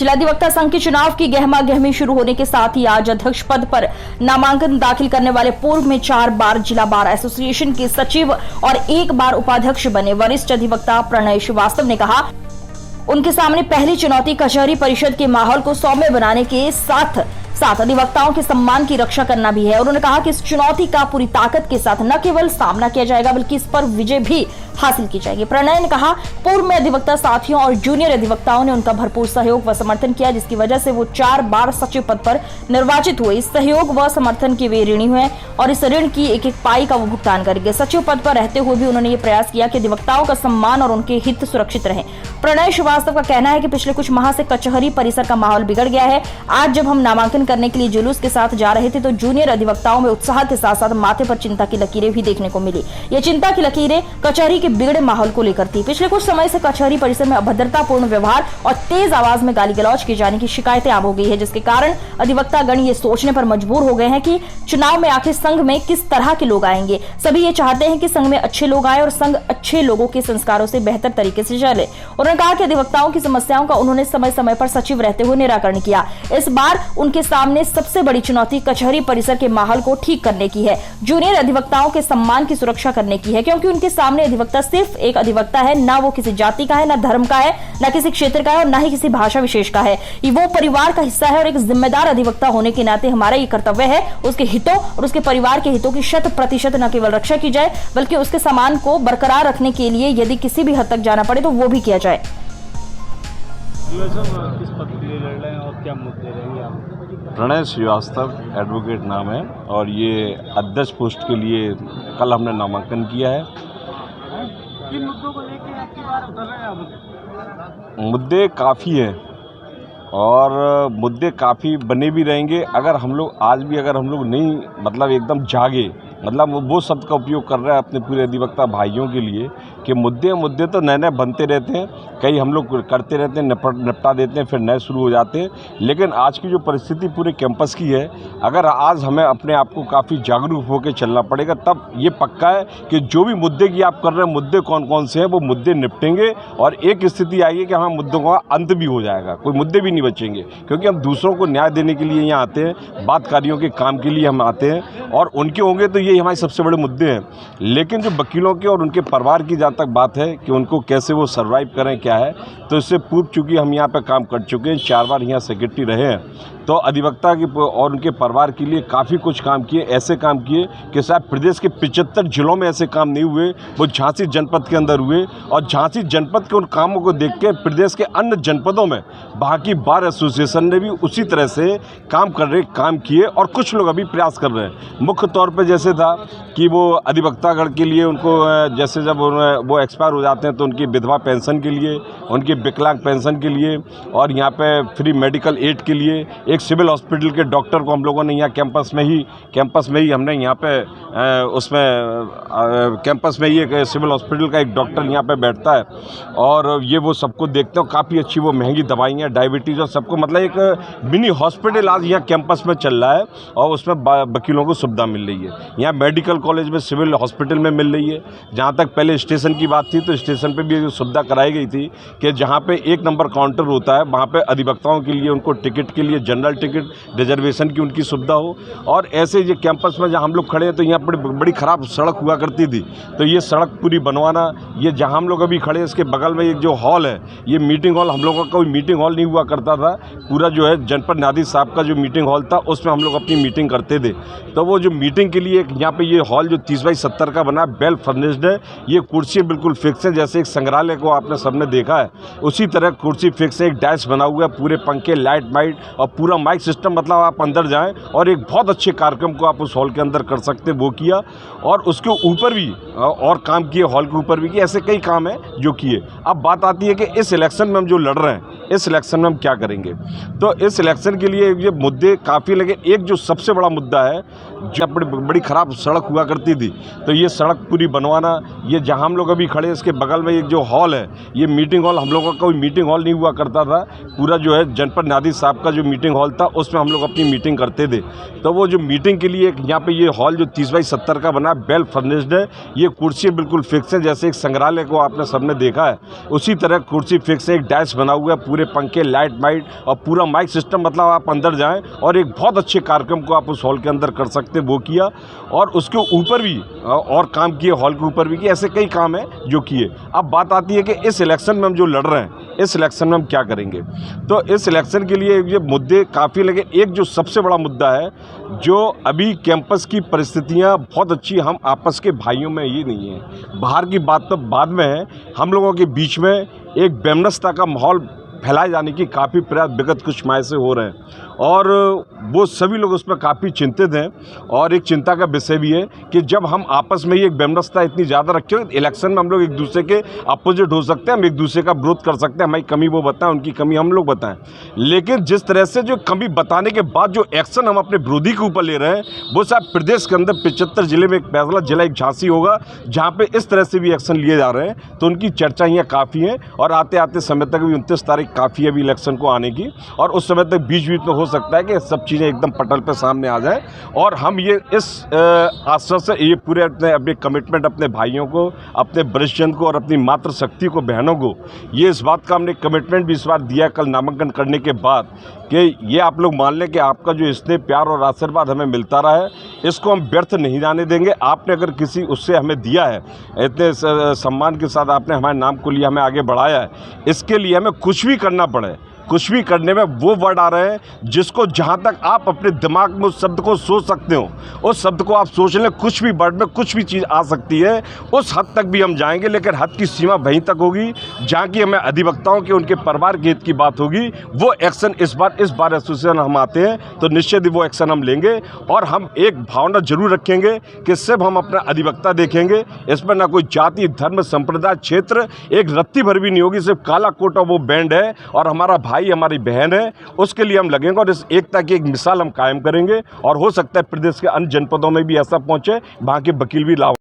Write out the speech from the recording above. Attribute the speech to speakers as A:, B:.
A: जिलाधिवक्ता संघ के चुनाव की गहमा गहमी शुरू होने के साथ ही आज अध्यक्ष पद पर नामांकन दाखिल करने वाले पूर्व में 4 बार जिला बार एसोसिएशन के सचिव और 1 बार उपाध्यक्ष बने वरिष्ठ अधिवक्ता प्रणय श्रीवास्तव ने कहा, उनके सामने पहली चुनौती कचहरी परिषद के माहौल को सौम्य बनाने के साथ अधिवक्ताओं के सम्मान की रक्षा करना भी है। उन्होंने कहा कि इस चुनौती का पूरी ताकत के साथ न केवल सामना किया जाएगा बल्कि इस पर विजय भी हासिल की जाएगी। प्रणय ने कहा, पूर्व में अधिवक्ता साथियों और जूनियर अधिवक्ताओं ने उनका भरपूर सहयोग व समर्थन किया, जिसकी वजह से वो 4 बार सचिव पद पर निर्वाचित हुए। इस सहयोग व समर्थन के वे ऋणी हुए और इस ऋण की एक एक पाई का वो भुगतान करेंगे। सचिव पद पर रहते हुए भी उन्होंने ये प्रयास किया कि अधिवक्ताओं का सम्मान और उनके हित सुरक्षित रहे। प्रणय श्रीवास्तव का कहना है कि पिछले कुछ माह से कचहरी परिसर का माहौल बिगड़ गया है। आज जब हम नामांकन करने के लिए जुलूस के साथ जा रहे थे तो जूनियर अधिवक्ताओं में उत्साह के साथ साथ माथे पर चिंता की लकीरें भी देखने को मिली। ये चिंता की लकीरें कचहरी के बिगड़े माहौल को लेकर थी। पिछले कुछ समय से कचहरी परिसर में अभद्रतापूर्ण व्यवहार और तेज आवाज में गाली गलौज किए जाने की शिकायतें आम हो गई है, जिसके कारण अधिवक्तागण ये सोचने पर मजबूर हो गए हैं कि चुनाव में आखिर संघ में किस तरह के लोग आएंगे। सभी ये चाहते हैं कि संघ में अच्छे लोग आए और संघ अच्छे लोगों के संस्कारों से बेहतर तरीके से चले। उन्होंने कहा कि अधिवक्ताओं की समस्याओं का उन्होंने समय समय पर सचिव रहते हुए निराकरण किया। इस बार उनके सामने सबसे बड़ी चुनौती कचहरी परिसर के माहौल को ठीक करने की है, जूनियर अधिवक्ताओं के सम्मान की सुरक्षा करने की है, क्योंकि उनके सामने अधिवक्ता सिर्फ एक अधिवक्ता है, ना वो किसी जाति का है, ना धर्म का है, ना किसी क्षेत्र का है और ना ही किसी भाषा विशेष का है। वो परिवार का हिस्सा है और एक जिम्मेदार अधिवक्ता होने के नाते हमारा ये कर्तव्य है उसके हितों और उसके परिवार के हितों की 100% न केवल रक्षा की जाए बल्कि उसके सम्मान को बरकरार रखने के लिए यदि किसी भी हद तक जाना पड़े तो वो भी किया जाए।
B: किस पद के लिए लड़ रहे हैं और क्या मुद्दे रहेंगे आप?
C: प्रणय श्रीवास्तव एडवोकेट नाम है और ये अध्यक्ष पोस्ट के लिए कल हमने नामांकन किया है।
B: किन मुद्दों को लेकर आपकी बार उतर रहे हैं आप?
C: मुद्दे काफ़ी हैं और मुद्दे काफ़ी बने भी रहेंगे अगर हम लोग आज भी अगर हम लोग नहीं मतलब एकदम जागे, मतलब वो शब्द का उपयोग कर रहे हैं अपने पूरे अधिवक्ता भाइयों के लिए कि मुद्दे तो नए नए बनते रहते हैं, कई हम लोग करते रहते हैं, निपटा देते हैं, फिर नए शुरू हो जाते हैं। लेकिन आज की जो परिस्थिति पूरे कैंपस की है, अगर आज हमें अपने आप को काफ़ी जागरूक होकर चलना पड़ेगा, तब ये पक्का है कि जो भी मुद्दे की आप कर रहे हैं, मुद्दे कौन कौन से हैं, वो मुद्दे निपटेंगे और एक स्थिति आएगी कि हमें मुद्दों का अंत भी हो जाएगा, कोई मुद्दे भी नहीं बचेंगे, क्योंकि हम दूसरों को न्याय देने के लिए यहाँ आते हैं, बातकारियों के काम के लिए हम आते हैं और उनके होंगे तो ये हमारे सबसे बड़े मुद्दे हैं। लेकिन जो वकीलों के और उनके परिवार की जहाँ तक बात है कि उनको कैसे वो सर्वाइव करें क्या है, तो इससे पूर्व चूँकि हम यहाँ पे काम कर चुके हैं, 4 बार यहाँ सेक्रेटरी रहे हैं, तो अधिवक्ता की और उनके परिवार के लिए काफ़ी कुछ काम किए, ऐसे काम किए कि शायद प्रदेश के 75 जिलों में ऐसे काम नहीं हुए, वो झांसी जनपद के अंदर हुए और झांसी जनपद के उन कामों को देख के प्रदेश के अन्य जनपदों में वहाँ की बार एसोसिएशन ने भी उसी तरह से काम किए और कुछ लोग अभी प्रयास कर रहे हैं। मुख्य तौर पर जैसे था कि वो अधिवक्तागण के लिए उनको जैसे जब वो एक्सपायर हो जाते हैं तो उनकी विधवा पेंशन के लिए, उनकी विकलांग पेंशन के लिए और यहाँ पे फ्री मेडिकल एड के लिए एक सिविल हॉस्पिटल के डॉक्टर को हम लोगों ने यहाँ कैंपस में ही हमने यहाँ पे कैंपस में ही एक सिविल हॉस्पिटल का एक डॉक्टर यहाँ पे बैठता है और ये वो सबको देखते हो, काफ़ी अच्छी वो महंगी दवाइयाँ, डायबिटीज़ और सबको मतलब एक मिनी हॉस्पिटल आज यहाँ कैंपस में चल रहा है और उसमें वकीलों को सुविधा मिल रही है। यहाँ मेडिकल कॉलेज में सिविल हॉस्पिटल में मिल रही है। जहाँ तक पहले स्टेशन की बात थी तो स्टेशन पे भी ये सुविधा कराई गई थी कि जहाँ पे 1 नंबर काउंटर होता है वहाँ पे अधिवक्ताओं के लिए उनको टिकट के लिए जनरल टिकट रिजर्वेशन की उनकी सुविधा हो। और ऐसे ये कैंपस में जहाँ हम लोग खड़े हैं तो यहाँ पर बड़ी ख़राब सड़क हुआ करती थी, तो ये सड़क पूरी बनवाना, ये जहाँ हम लोग अभी खड़े हैं इसके बगल में एक जो हॉल है, ये मीटिंग हॉल, हम लोगों का कोई मीटिंग हॉल नहीं हुआ करता था, पूरा जो है जनपद न्यायाधीश साहब का जो मीटिंग हॉल था उसमें हम लोग अपनी मीटिंग करते थे। तो वो जो मीटिंग के लिए यहाँ पे ये हॉल जो 30x70 का बना है, वेल फर्निश्ड है, ये कुर्सी बिल्कुल फिक्स है, जैसे एक संग्रहालय को आपने सबने देखा है उसी तरह कुर्सी फिक्स है, एक डैश बना हुआ है, पूरे पंखे, लाइट वाइट और पूरा माइक सिस्टम, मतलब आप अंदर जाएं और एक बहुत अच्छे कार्यक्रम को आप उस हॉल के अंदर कर सकते, वो किया। और उसके ऊपर भी और काम किए, हॉल के ऊपर भी किए, ऐसे कई काम हैं जो किए। अब बात आती है कि इस इलेक्शन में हम जो लड़ रहे हैं, इस इलेक्शन में हम क्या करेंगे। तो इस इलेक्शन के लिए ये मुद्दे काफ़ी लगे। एक जो सबसे बड़ा मुद्दा है, जो बड़ी ख़राब सड़क हुआ करती थी, तो ये सड़क पूरी बनवाना, ये जहाँ हम लोग अभी खड़े हैं इसके बगल में एक जो हॉल है, ये मीटिंग हॉल, हम लोगों का कोई मीटिंग हॉल नहीं हुआ करता था, पूरा जो है जनपद न्यायाधीश साहब का जो मीटिंग हॉल था उसमें हम लोग अपनी मीटिंग करते थे। तो वो जो मीटिंग के लिए यहाँ पे ये हॉल जो 30x70 का बना है, वेल फर्निश्ड है, ये कुर्सी बिल्कुल फिक्स है, जैसे एक संग्रहालय को आपने सबने देखा है उसी तरह कुर्सी फिक्स है, एक डैश बना हुआ है, पूरे पंखे, लाइट वाइट और पूरा माइक सिस्टम, मतलब आप अंदर जाएं और एक बहुत अच्छे कार्यक्रम को आप उस हॉल के अंदर कर सकते, वो किया। और उसके ऊपर भी और काम किए, हॉल के ऊपर भी किए, ऐसे कई काम हैं जो किए। अब बात आती है कि इस इलेक्शन में हम जो लड़ रहे हैं, इस इलेक्शन में हम क्या करेंगे। तो इस इलेक्शन के लिए ये मुद्दे काफ़ी लगे। एक जो सबसे बड़ा मुद्दा है, जो अभी कैंपस की परिस्थितियां बहुत अच्छी, हम आपस के भाइयों में ये नहीं है, बाहर की बात तो बाद में है। हम लोगों के बीच में एक वैमनस्यता का माहौल फैलाए जाने की काफ़ी प्रयास विगत कुछ माह से हो रहे हैं और वो सभी लोग उस पर काफ़ी चिंतित हैं। और एक चिंता का विषय भी है कि जब हम आपस में ही एक वैमनस्यता इतनी ज़्यादा रखें, इलेक्शन में हम लोग एक दूसरे के अपोजिट हो सकते हैं, हम एक दूसरे का विरोध कर सकते हैं, हमारी कमी वो बताएं, उनकी कमी हम लोग बताएं। लेकिन जिस तरह से जो कमी बताने के बाद जो एक्शन हम अपने विरोधी के ऊपर ले रहे हैं, वो शायद प्रदेश के अंदर 75 जिले में एक फैसला जिला एक झांसी होगा जहाँ पे इस तरह से भी एक्शन लिए जा रहे हैं। तो उनकी चर्चा यहाँ काफ़ी है और आते आते समय तक भी 29 तारीख काफ़ी है अभी इलेक्शन को आने की, और उस समय तक बीच बीच में हो सकता है कि सब चीज़ें एकदम पटल पे सामने आ जाए। और हम ये इस आश्वास से ये पूरे अपने कमिटमेंट अपने भाइयों को, अपने वरिष्ठजन को और अपनी मातृशक्ति को, बहनों को, ये इस बात का हमने कमिटमेंट भी इस बार दिया कल नामांकन करने के बाद कि ये आप लोग मान लें कि आपका जो स्नेह, प्यार और आशीर्वाद हमें मिलता रहा है, इसको हम व्यर्थ नहीं जाने देंगे। आपने अगर किसी उससे हमें दिया है, इतने सम्मान के साथ आपने हमारे नाम को लिया, हमें आगे बढ़ाया है, इसके लिए हमें कुछ भी करना पड़े, कुछ भी करने में वो वर्ड आ रहे हैं जिसको जहाँ तक आप अपने दिमाग में उस शब्द को सोच सकते हो, उस शब्द को आप सोच लें। कुछ भी वर्ड में कुछ भी चीज़ आ सकती है, उस हद तक भी हम जाएंगे, लेकिन हद की सीमा वहीं तक होगी जहाँ की हमें अधिवक्ताओं के, उनके परिवार के हित की बात होगी। वो एक्शन इस बार एसोसिएशन हम आते हैं तो निश्चित ही वो एक्शन हम लेंगे। और हम एक भावना जरूर रखेंगे कि सिर्फ हम अपना अधिवक्ता देखेंगे, इसमें ना कोई जाति, धर्म, संप्रदाय, क्षेत्र एक रत्ती भर भी नहीं होगी, सिर्फ काला कोटा वो बैंड है और हमारा भाई, हमारी बहन है, उसके लिए हम लगेंगे और इस एकता की एक मिसाल हम कायम करेंगे। और हो सकता है प्रदेश के अन्य जनपदों में भी ऐसा पहुंचे, वहां के वकील भी लाभ